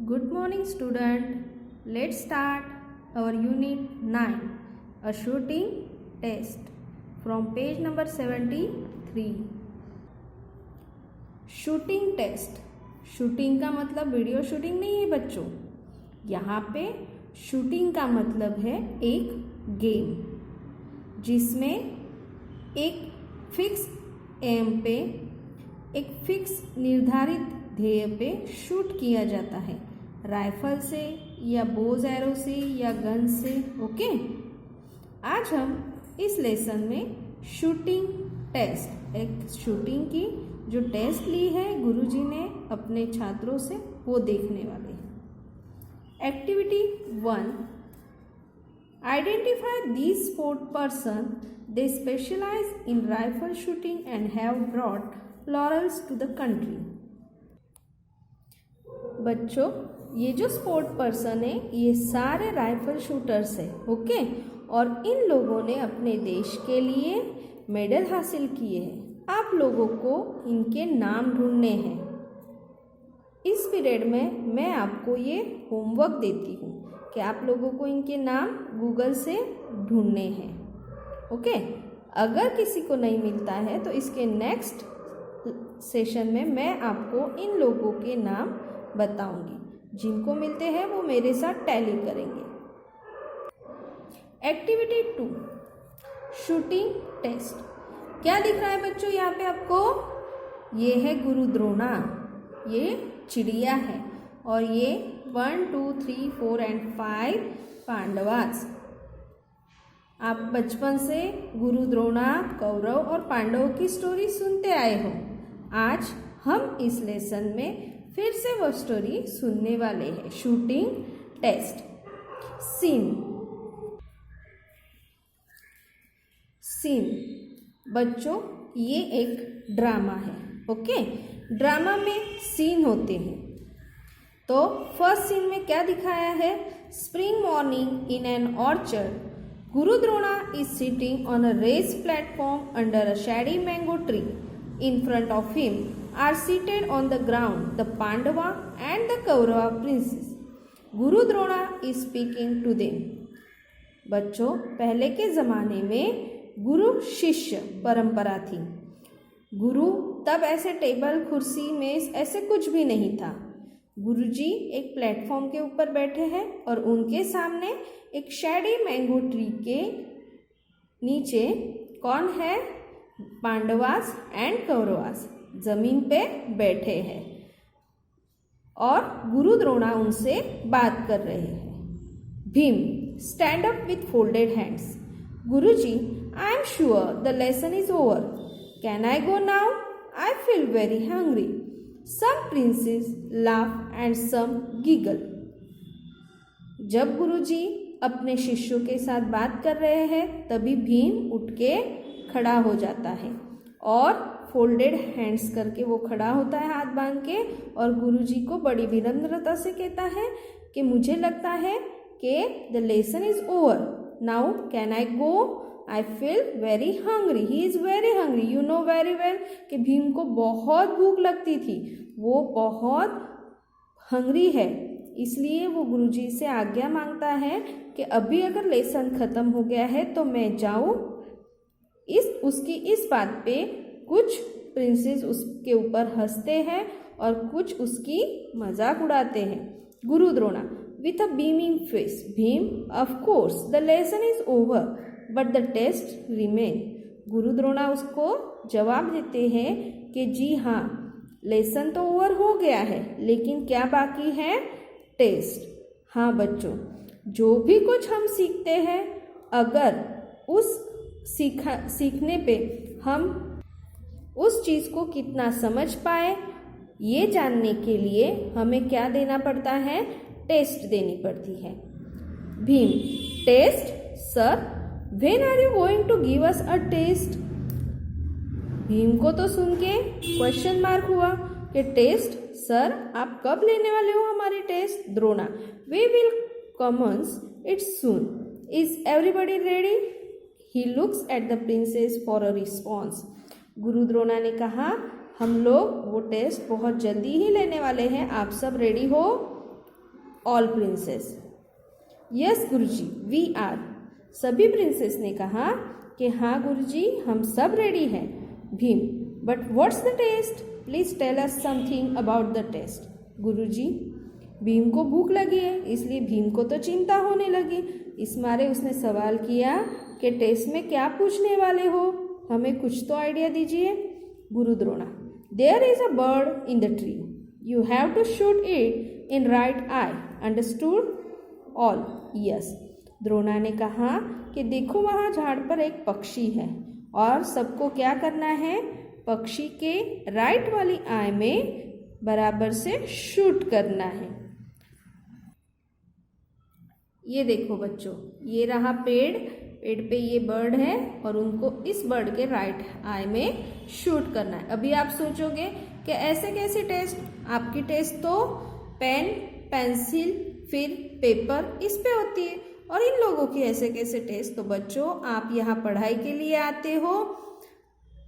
Good morning, student. Let's start our unit 9, a shooting test, from page number 73. Shooting test. Shooting का मतलब video shooting नहीं है बच्चों. यहाँ पे शूटिंग का मतलब है एक गेम जिसमें एक फिक्स एम पे, एक फिक्स निर्धारित ध्येय पे शूट किया जाता है, राइफल से या बोज एरो से या गन से. ओके, आज हम इस लेसन में शूटिंग टेस्ट, एक शूटिंग की जो टेस्ट ली है गुरुजी ने अपने छात्रों से, वो देखने वाले हैं. Activity 1, identify these sport person, they specialize in rifle shooting and have brought laurels to the country. बच्चों, ये जो स्पोर्ट पर्सन है ये सारे राइफल शूटर्स है. ओके, और इन लोगों ने अपने देश के लिए मेडल हासिल किए हैं. आप लोगों को इनके नाम ढूंढने हैं. इस पीरियड में मैं आपको ये होमवर्क देती हूँ कि आप लोगों को इनके नाम गूगल से ढूंढने हैं. ओके, अगर किसी को नहीं मिलता है तो इसके नेक्स्ट सेशन में मैं आपको इन लोगों के नाम बताऊंगी. जिनको मिलते हैं वो मेरे साथ टैली करेंगे. Activity 2, shooting test. क्या दिख रहा है बच्चों यहाँ पे आपको? ये है गुरु द्रोणा, ये चिड़िया है, और ये 1, 2, 3, 4 एंड 5 पांडवास. आप बचपन से गुरु द्रोणा, कौरव और पांडवों की स्टोरी सुनते आए हो. आज हम इस लेसन में फिर से वो स्टोरी सुनने वाले हैं. Shooting test. सीन. बच्चों, ये एक ड्रामा है. ओके, ड्रामा में सीन होते हैं. तो फर्स्ट सीन में क्या दिखाया है? Spring morning in an orchard. Guru Drona is sitting on a raised platform under a shady mango tree. In front of him are seated on the ground the Pandava and the Kaurava princes. Guru Drona is speaking to them. बच्चों, पहले के ज़माने में गुरु शिष्य परंपरा थी. गुरु तब ऐसे टेबल, कुर्सी, मेज ऐसे कुछ भी नहीं था. गुरुजी एक प्लेटफॉर्म के ऊपर बैठे हैं और उनके सामने एक शैडी मैंगो ट्री के नीचे कौन है? पांडवास एंड कौरवास जमीन पे बैठे हैं और गुरु द्रोणा उनसे बात कर रहे हैं. Bhim stand up with folded hands. Guruji, I am sure the lesson is over. Can I go now? I feel very hungry. Some princes laugh and some giggle. जब गुरुजी अपने शिष्यों के साथ बात कर रहे हैं तभी भीम उठ के खड़ा हो जाता है और फोल्डेड हैंड्स करके वो खड़ा होता है हाथ बांध के, और गुरुजी को बड़ी विनम्रता से कहता है कि मुझे लगता है कि the lesson is over. Now can I go? I feel very hungry. He is very hungry. You know very well कि भीम को बहुत भूख लगती थी, वो बहुत हंग्री है. इसलिए वो गुरुजी से आज्ञा मांगता है कि अभी अगर लेसन ख़त्म हो गया है तो मैं जाऊँ. उसकी इस बात पे कुछ प्रिंसेस उसके ऊपर हंसते हैं और कुछ उसकी मजाक उड़ाते हैं. Guru Drona with a beaming face. Bhim, of course the lesson is over but the test remain. Guru Drona उसको जवाब देते हैं कि जी हाँ, लेसन तो ओवर हो गया है, लेकिन क्या बाकी है? टेस्ट. हाँ बच्चों, जो भी कुछ हम सीखते हैं, अगर उस सीखने पे हम उस चीज़ को कितना समझ पाए, ये जानने के लिए हमें क्या देना पड़ता है? टेस्ट देनी पड़ती है. Bhim, test sir, when are you going to give us a test? Bhim को तो सुन के क्वेश्चन मार्क हुआ कि टेस्ट सर, आप कब लेने वाले हो हमारी test? Drona, we will commence it soon. Is everybody ready? He looks at the princess for a response. गुरु द्रोणा ने कहा, हम लोग वो टेस्ट बहुत जल्दी ही लेने वाले हैं, आप सब रेडी हो? All princes. Yes guruji, we are. सभी प्रिंसेस ने कहा कि हाँ गुरुजी, हम सब रेडी हैं। Bhim, but what's the test? Please tell us something about the test. Guruji, Bhim को भूख लगी है, इसलिए भीम को तो चिंता होने लगी। इस मारे उसने सवाल किया कि टेस्ट में क्या पूछने वाले हो, हमें कुछ तो आइडिया दीजिए। Guru Drona, there is a bird in the tree, you have to shoot it in right eye, understood all? Yes. Drona ने कहा कि देखो वहाँ झाड़ पर एक पक्षी है और सबको क्या करना है, पक्षी के राइट वाली आई में बराबर से शूट करना है। ये देखो बच्चों, ये रहा पेड़, पेड़ पे ये बर्ड है और उनको इस बर्ड के राइट आई में शूट करना है। अभी आप सोचोगे कि ऐसे कैसे टेस्ट? आपकी टेस्ट तो पेन, पेंसिल, फिर पेपर इस पे होती है, और इन लोगों की ऐसे कैसे टेस्ट? तो बच्चों, आप यहाँ पढ़ाई के लिए आते हो,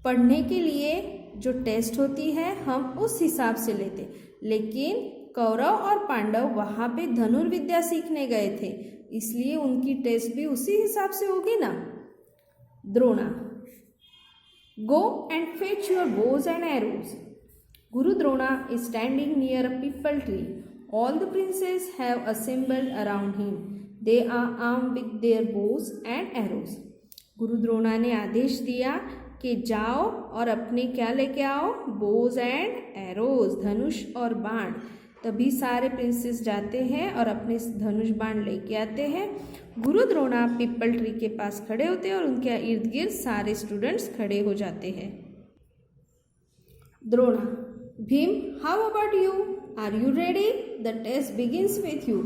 पढ़ने के लिए जो टेस्ट होती है हम उस हिसाब से लेते, लेकिन कौरव और पांडव वहाँ पे धनुर्विद्या सीखने गए थे, इसलिए उनकी टेस्ट भी उसी हिसाब से होगी ना। Drona, go and fetch your bows and arrows. Guru Drona is standing near a peepal tree, all the princes have assembled around him, they are armed with their bows and arrows. Guru Drona ने आदेश दिया कि जाओ और अपने क्या लेके आओ, बोज एंड एरोज, धनुष और बाण। तभी सारे प्रिंसेस जाते हैं और अपने धनुष बाण लेके आते हैं। गुरु द्रोणा पीपल ट्री के पास खड़े होते हैं और उनके इर्द गिर्द सारे स्टूडेंट्स खड़े हो जाते हैं। Drona, Bhim, how about you, are you ready? The test begins with you.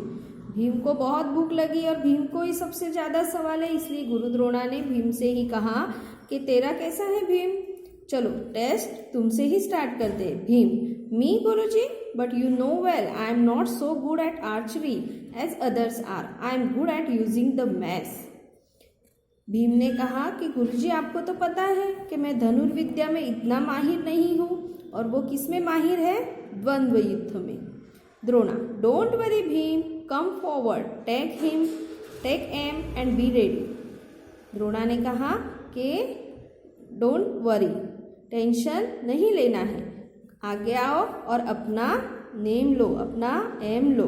Bhim को बहुत भूख लगी और भीम को ही सबसे ज़्यादा सवाल है, इसलिए गुरु द्रोणा ने भीम से ही कहा कि तेरा कैसा है भीम? चलो टेस्ट तुमसे ही स्टार्ट कर दे। Bhim, me guruji, but you know well I am not so good at archery as others are, I am good at using the mace. Bhim ने कहा कि गुरुजी, आपको तो पता है कि मैं धनुर्विद्या में इतना माहिर नहीं हूँ, और वो किस में माहिर है? द्वंद्व युद्ध में। Drona, don't worry Bhim, come forward, take aim and be ready. Drona ने कहा कि डोंट वरी, टेंशन नहीं लेना है, आगे आओ और अपना नेम लो, अपना एम लो।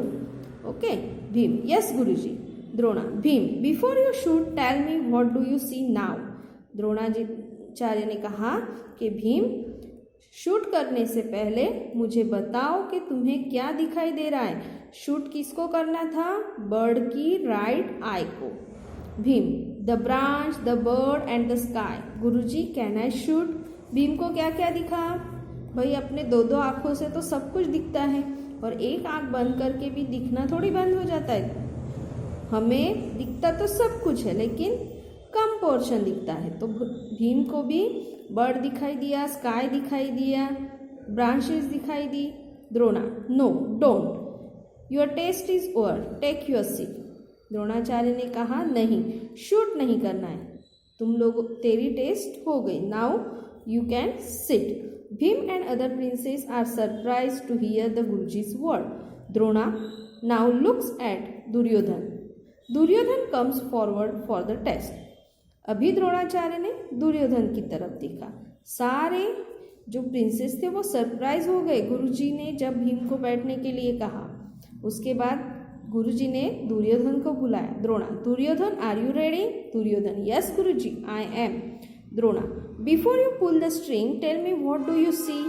Okay? Bhim, yes Guruji. Drona, Bhim, before you shoot tell me what do you see now. Dronacharya ने कहा कि भीम, शूट करने से पहले मुझे बताओ कि तुम्हें क्या दिखाई दे रहा है। शूट किसको करना था? बर्ड की राइट आई को। Bhim, the branch, the bird and the sky. Guruji, can I shoot? Bhim को क्या क्या दिखा? भाई अपने दो दो आँखों से तो सब कुछ दिखता है, और एक आँख बंद करके भी दिखना थोड़ी बंद हो जाता है। हमें दिखता तो सब कुछ है, लेकिन कम पोर्शन दिखता है। तो भीम को भी बर्ड दिखाई दिया, स्काई दिखाई दिया, ब्रांचेस दिखाई दी। Drona, no don't, your test is over, take your seat. Dronacharya ने कहा, नहीं, शूट नहीं करना है, तुम लोग, तेरी टेस्ट हो गई, now you can sit. Bhim and other princes are surprised to hear the Guruji's word. Drona now looks at Duryodhan. Duryodhan comes forward for the test. अभी द्रोणाचार्य ने दुर्योधन की तरफ देखा। सारे जो प्रिंसेस थे वो सरप्राइज हो गए गुरुजी ने जब भीम को बैठने के लिए कहा। उसके बाद गुरुजी ने दुर्योधन को बुलाया। Drona, Duryodhan, are you ready? Duryodhan, yes guruji, I am. Drona, before you pull the string tell me what do you see.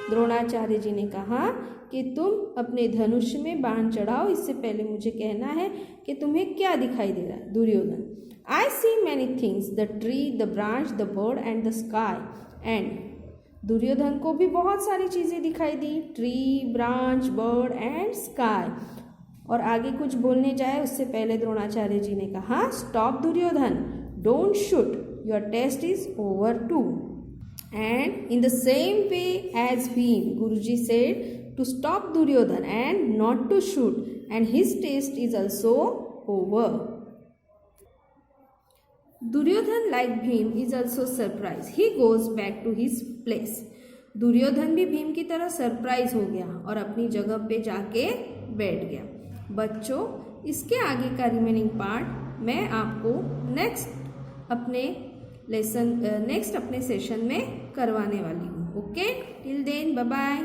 Dronacharya ji ने कहा कि तुम अपने धनुष में बाण चढ़ाओ, इससे पहले मुझे कहना है कि तुम्हें क्या दिखाई दे रहा है। Duryodhan, I see many things, the tree, the branch, the bird and the sky. And Duryodhan को भी बहुत सारी चीज़ें दिखाई दी, tree, branch, bird and sky. और आगे कुछ बोलने जाए उससे पहले द्रोणाचार्य जी ने कहा, stop Duryodhan, don't shoot, your test is over too. And in the same way as Bhim, Guruji said to stop Duryodhan and not to shoot, and his test is also over. Duryodhan, like Bhim, is also surprised. He goes back to his place. Duryodhan भी भीम की तरह surprise हो गया और अपनी जगह पे जाके बैठ गया। बच्चों इसके आगे का रिमेनिंग पार्ट मैं आपको नेक्स्ट अपने सेशन में करवाने वाली हूँ। Okay, till then bye bye.